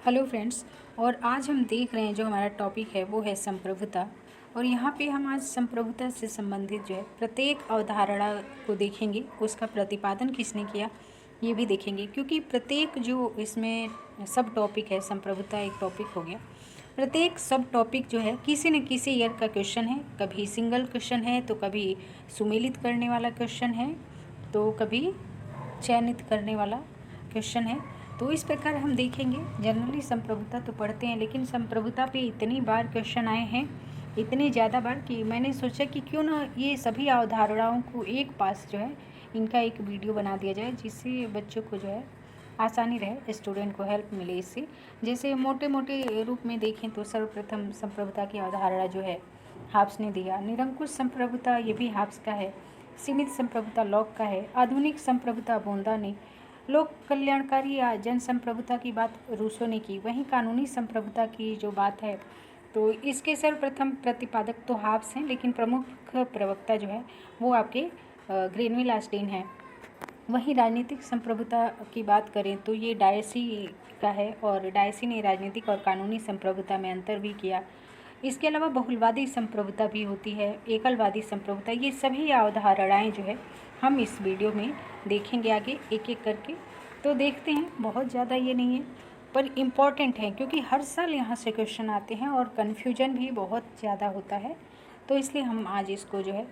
Hello friends. और आज हम देख रहे हैं जो हमारा टॉपिक है वो है संप्रभुता। और यहाँ पे हम आज संप्रभुता से संबंधित जो है प्रत्येक अवधारणा को देखेंगे, उसका प्रतिपादन किसने किया ये भी देखेंगे, क्योंकि प्रत्येक जो इसमें सब टॉपिक है, संप्रभुता एक टॉपिक हो गया, प्रत्येक सब टॉपिक जो है किसी न किसी ईयर का क्वेश्चन है। कभी सिंगल क्वेश्चन है तो कभी सुमेलित करने वाला क्वेश्चन है तो कभी चयनित करने वाला क्वेश्चन है। तो इस प्रकार हम देखेंगे। जनरली संप्रभुता तो पढ़ते हैं, लेकिन संप्रभुता पे इतनी बार क्वेश्चन आए हैं, इतनी ज़्यादा बार, कि मैंने सोचा कि क्यों ना ये सभी अवधारणाओं को एक पास जो है इनका एक वीडियो बना दिया जाए, जिससे बच्चों को जो है आसानी रहे, स्टूडेंट को हेल्प मिले इससे। जैसे मोटे मोटे रूप में देखें तो सर्वप्रथम संप्रभुता की अवधारणा जो है हाब्स ने दिया। निरंकुश संप्रभुता ये भी हाब्स का है। सीमित संप्रभुता लॉक का है। आधुनिक संप्रभुता बोंदा ने। लोक कल्याणकारी या जन संप्रभुता की बात रूसो ने की। वहीं कानूनी संप्रभुता की जो बात है तो इसके सर्वप्रथम प्रतिपादक तो हाब्स हैं, लेकिन प्रमुख प्रवक्ता जो है वो आपके ग्रेनविल ऑस्टिन है। वहीं राजनीतिक संप्रभुता की बात करें तो ये डायसी का है, और डायसी ने राजनीतिक और कानूनी संप्रभुता में अंतर भी किया। इसके अलावा बहुलवादी संप्रभुता भी होती है, एकलवादी संप्रभुता। ये सभी अवधारणाएं जो है हम इस वीडियो में देखेंगे आगे एक एक करके। तो देखते हैं, बहुत ज़्यादा ये नहीं है पर इम्पॉर्टेंट है, क्योंकि हर साल यहाँ से क्वेश्चन आते हैं और कन्फ्यूजन भी बहुत ज़्यादा होता है। तो इसलिए हम आज इसको जो है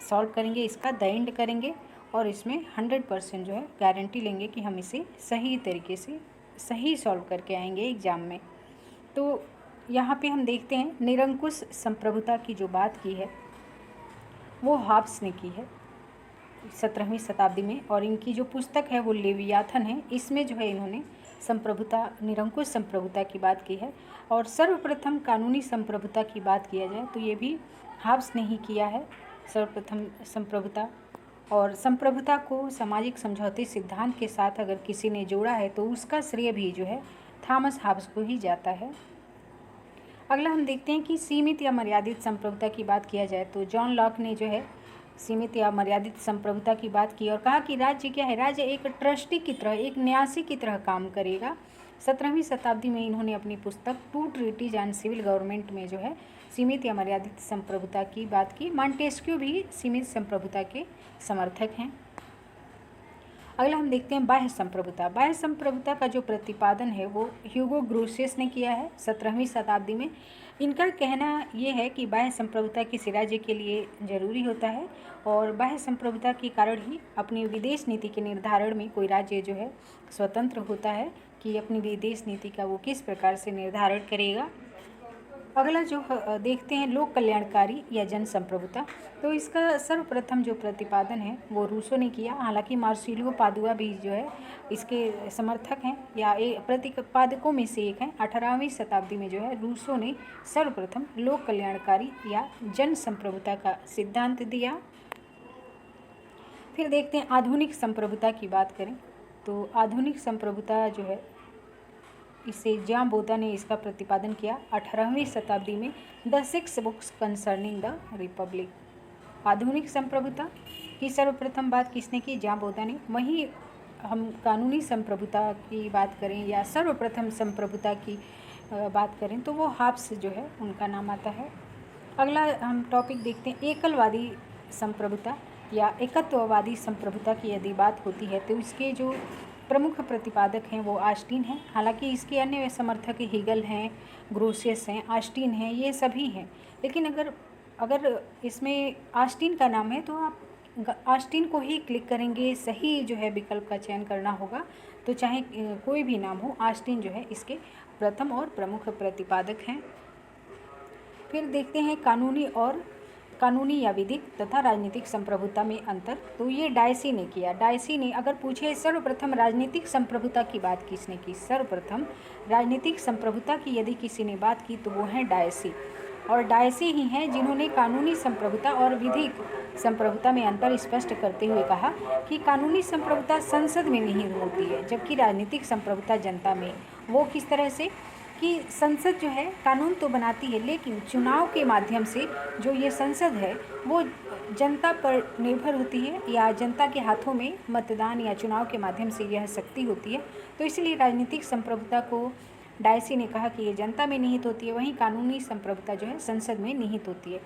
सॉल्व करेंगे, इसका द एंड करेंगे, और इसमें 100% जो है गारंटी लेंगे कि हम इसे सही तरीके से सही सॉल्व करके आएंगे एग्ज़ाम में। तो यहाँ पे हम देखते हैं निरंकुश संप्रभुता की जो बात की है वो हाब्स ने की है 17वीं शताब्दी में, और इनकी जो पुस्तक है वो लेवियाथन है। इसमें जो है इन्होंने संप्रभुता, निरंकुश संप्रभुता की बात की है। और सर्वप्रथम कानूनी संप्रभुता की बात किया जाए तो ये भी हाब्स ने ही किया है, सर्वप्रथम संप्रभुता। और संप्रभुता को सामाजिक समझौते सिद्धांत के साथ अगर किसी ने जोड़ा है तो उसका श्रेय भी जो है थॉमस हाब्स को ही जाता है। अगला हम देखते हैं कि सीमित या मर्यादित संप्रभुता की बात किया जाए तो जॉन लॉक ने जो है सीमित या मर्यादित संप्रभुता की बात की और कहा कि राज्य क्या है, राज्य एक ट्रस्टी की तरह, एक न्यासी की तरह काम करेगा। 17वीं शताब्दी में इन्होंने अपनी पुस्तक two treatises and civil government में जो है सीमित या मर्यादित संप्रभुता की बात की। मॉन्टेस्क्यू भी सीमित संप्रभुता के समर्थक हैं। अगला हम देखते हैं बाह्य संप्रभुता। बाह्य संप्रभुता का जो प्रतिपादन है वो ह्यूगो ग्रोसियस ने किया है 17वीं शताब्दी में। इनका कहना ये है कि बाह्य संप्रभुता किसी राज्य के लिए जरूरी होता है, और बाह्य संप्रभुता के कारण ही अपनी विदेश नीति के निर्धारण में कोई राज्य जो है स्वतंत्र होता है कि अपनी विदेश नीति का वो किस प्रकार से निर्धारण करेगा। अगला जो देखते हैं लोक कल्याणकारी या जन संप्रभुता। तो इसका सर्वप्रथम जो प्रतिपादन है वो रूसो ने किया। हालांकि मार्सिलियो पादुआ भी जो है इसके समर्थक हैं या प्रतिपादकों में से एक हैं। 18वीं शताब्दी में जो है रूसो ने सर्वप्रथम लोक कल्याणकारी या जन संप्रभुता का सिद्धांत दिया। फिर देखते हैं आधुनिक संप्रभुता की बात करें तो आधुनिक संप्रभुता जो है इसे जॉन बोथा ने इसका प्रतिपादन किया 18वीं शताब्दी में the 6 books concerning the Republic. आधुनिक संप्रभुता की सर्वप्रथम बात किसने की? जॉन बोथा ने। वहीं हम कानूनी संप्रभुता की बात करें या सर्वप्रथम संप्रभुता की बात करें तो वो हाब्स जो है उनका नाम आता है। अगला हम टॉपिक देखते हैं एकलवादी संप्रभुता या एकत्ववादी संप्रभुता की यदि बात होती है तो इसके जो प्रमुख प्रतिपादक हैं वो ऑस्टिन हैं। हालांकि इसके अन्य समर्थक हीगल हैं, ग्रोसियस हैं, ऑस्टिन हैं, ये सभी हैं। लेकिन अगर इसमें ऑस्टिन का नाम है तो आप ऑस्टिन को ही क्लिक करेंगे, सही जो है विकल्प का चयन करना होगा। तो चाहे कोई भी नाम हो, ऑस्टिन जो है इसके प्रथम और प्रमुख प्रतिपादक हैं। फिर देखते हैं कानूनी या विधिक तथा राजनीतिक संप्रभुता में अंतर। तो ये डायसी ने किया। डायसी ने अगर पूछे सर्वप्रथम राजनीतिक संप्रभुता की बात किसने की, सर्वप्रथम राजनीतिक संप्रभुता की यदि किसी ने बात की तो वो है डायसी। और डायसी ही हैं जिन्होंने कानूनी संप्रभुता और विधिक संप्रभुता में अंतर स्पष्ट करते हुए कहा कि कानूनी संप्रभुता संसद में नहीं होती है, जबकि राजनीतिक संप्रभुता जनता में। वो किस तरह से कि संसद जो है कानून तो बनाती है, लेकिन चुनाव के माध्यम से जो ये संसद है वो जनता पर निर्भर होती है, या जनता के हाथों में मतदान या चुनाव के माध्यम से यह शक्ति होती है। तो इसलिए राजनीतिक संप्रभुता को डायसी ने कहा कि ये जनता में निहित होती है, वहीं कानूनी संप्रभुता जो है संसद में निहित होती है।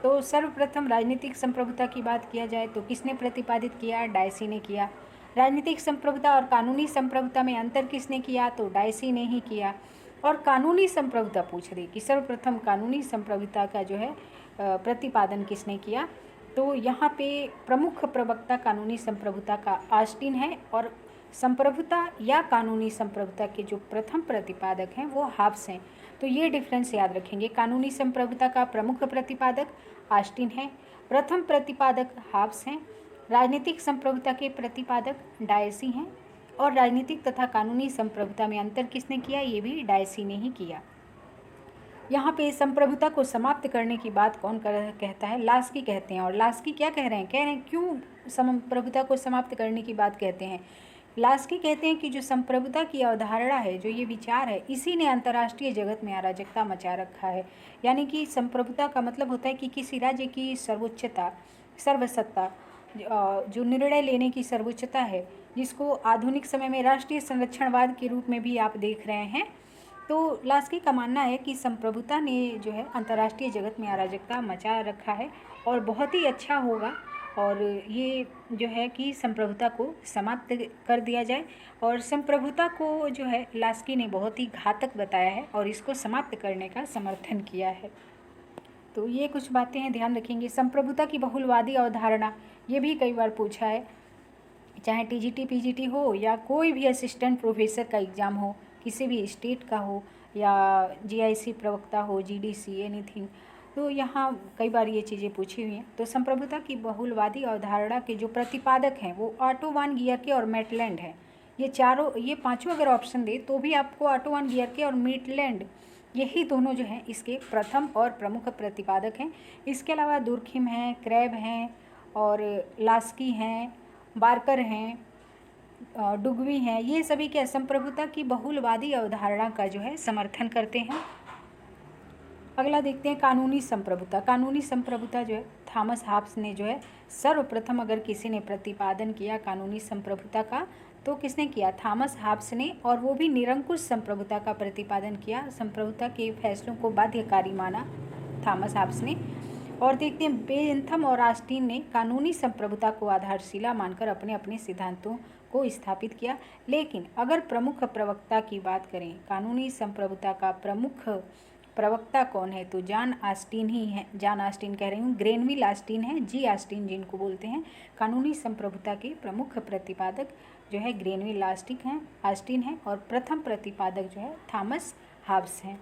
तो सर्वप्रथम राजनीतिक संप्रभुता की बात किया जाए तो किसने प्रतिपादित किया? डायसी ने किया। राजनीतिक संप्रभुता और कानूनी संप्रभुता में अंतर किसने किया? तो डायसी ने ही किया। और कानूनी संप्रभुता पूछ रही कि सर्वप्रथम कानूनी संप्रभुता का जो है प्रतिपादन किसने किया? तो यहाँ पे प्रमुख प्रवक्ता कानूनी संप्रभुता का ऑस्टिन है, और संप्रभुता या कानूनी संप्रभुता के जो प्रथम प्रतिपादक हैं वो हाब्स हैं। तो ये डिफरेंस याद रखेंगे। कानूनी संप्रभुता का प्रमुख प्रतिपादक ऑस्टिन है, प्रथम प्रतिपादक हाब्स हैं, राजनीतिक संप्रभुता के प्रतिपादक डायसी हैं, और राजनीतिक तथा कानूनी संप्रभुता में अंतर किसने किया? ये भी डायसी ने ही किया। यहाँ पे संप्रभुता को समाप्त करने की बात कौन कहता है? लास्की कहते हैं। और लास्की क्या कह रहे हैं क्यों संप्रभुता को समाप्त करने की बात कहते हैं? लास्की कहते हैं कि जो संप्रभुता की अवधारणा है, जो ये विचार है, इसी ने अंतर्राष्ट्रीय जगत में अराजकता मचा रखा है। यानी कि संप्रभुता का मतलब होता है कि किसी राज्य की सर्वोच्चता, सर्वसत्ता, जो निर्णय लेने की सर्वोच्चता है, जिसको आधुनिक समय में राष्ट्रीय संरक्षणवाद के रूप में भी आप देख रहे हैं। तो लास्की का मानना है कि संप्रभुता ने जो है अंतर्राष्ट्रीय जगत में अराजकता मचा रखा है और बहुत ही अच्छा होगा और ये जो है कि संप्रभुता को समाप्त कर दिया जाए। और संप्रभुता को जो है लास्की ने बहुत ही घातक बताया है और इसको समाप्त करने का समर्थन किया है। तो ये कुछ बातें हैं, ध्यान रखेंगे। संप्रभुता की बहुलवादी अवधारणा, ये भी कई बार पूछा है, चाहे टीजीटी पीजीटी हो या कोई भी असिस्टेंट प्रोफेसर का एग्ज़ाम हो, किसी भी स्टेट का हो या जीआईसी प्रवक्ता हो, जीडीसी, एनीथिंग, तो यहाँ कई बार ये चीज़ें पूछी हुई हैं। तो संप्रभुता की बहुलवादी अवधारणा के जो प्रतिपादक हैं वो ऑटो वान गियरके और मैटलैंड हैं। ये पांचों अगर ऑप्शन दे तो भी आपको ऑटो वान गियरके और मैटलैंड, यही दोनों जो हैं इसके प्रथम और प्रमुख प्रतिपादक हैं। इसके अलावा दुर्खिम हैं, क्रैब हैं और लास्की हैं, बार्कर हैं, डुगवी हैं। ये सभी क्या संप्रभुता की बहुलवादी अवधारणा का जो है समर्थन करते हैं। अगला देखते हैं कानूनी संप्रभुता। कानूनी संप्रभुता जो है थॉमस हाब्स ने जो है सर्वप्रथम अगर किसी ने प्रतिपादन किया कानूनी संप्रभुता का तो किसने किया? थॉमस हाब्स ने, और वो भी निरंकुश संप्रभुता का प्रतिपादन किया। संप्रभुता के फैसलों को बाध्यकारी माना थॉमस हाब्स ने। और देखते हैं बेंथम और ऑस्टिन ने कानूनी संप्रभुता को आधारशिला मानकर अपने अपने सिद्धांतों को स्थापित किया। लेकिन अगर प्रमुख प्रवक्ता की बात करें, कानूनी संप्रभुता का प्रमुख प्रवक्ता कौन है? तो जॉन ऑस्टिन ही है। जॉन ऑस्टिन कह रही हूँ, ग्रेनविल ऑस्टिन है, जी ऑस्टिन जिनको बोलते हैं। कानूनी संप्रभुता के प्रमुख प्रतिपादक जो है ग्रेनविल ऑस्टिन है और प्रथम प्रतिपादक जो है थॉमस हाब्स हैं।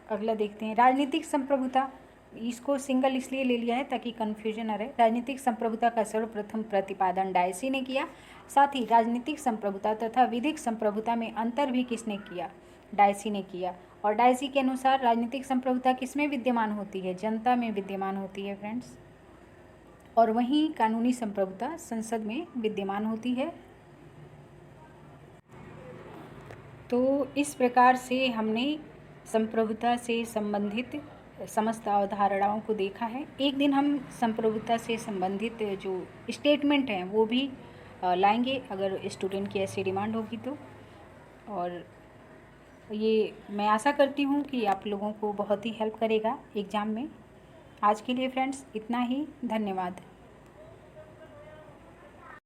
अगला देखते हैं राजनीतिक संप्रभुता। इसको सिंगल इसलिए ले लिया है ताकि कन्फ्यूजन न रहे। राजनीतिक संप्रभुता का सर्वप्रथम प्रतिपादन डायसी ने किया। साथ ही राजनीतिक संप्रभुता तथा विधिक संप्रभुता में अंतर भी किसने किया? डायसी ने किया। और डायसी के अनुसार राजनीतिक संप्रभुता किसमें विद्यमान होती है? जनता में विद्यमान होती है फ्रेंड्स। और वहीं कानूनी संप्रभुता संसद में विद्यमान होती है। तो इस प्रकार से हमने संप्रभुता से संबंधित समस्त अवधारणाओं को देखा है। एक दिन हम संप्रभुता से संबंधित जो स्टेटमेंट हैं वो भी लाएंगे अगर स्टूडेंट की ऐसी डिमांड होगी तो। और ये मैं आशा करती हूँ कि आप लोगों को बहुत ही हेल्प करेगा एग्ज़ाम में। आज के लिए फ्रेंड्स इतना ही, धन्यवाद।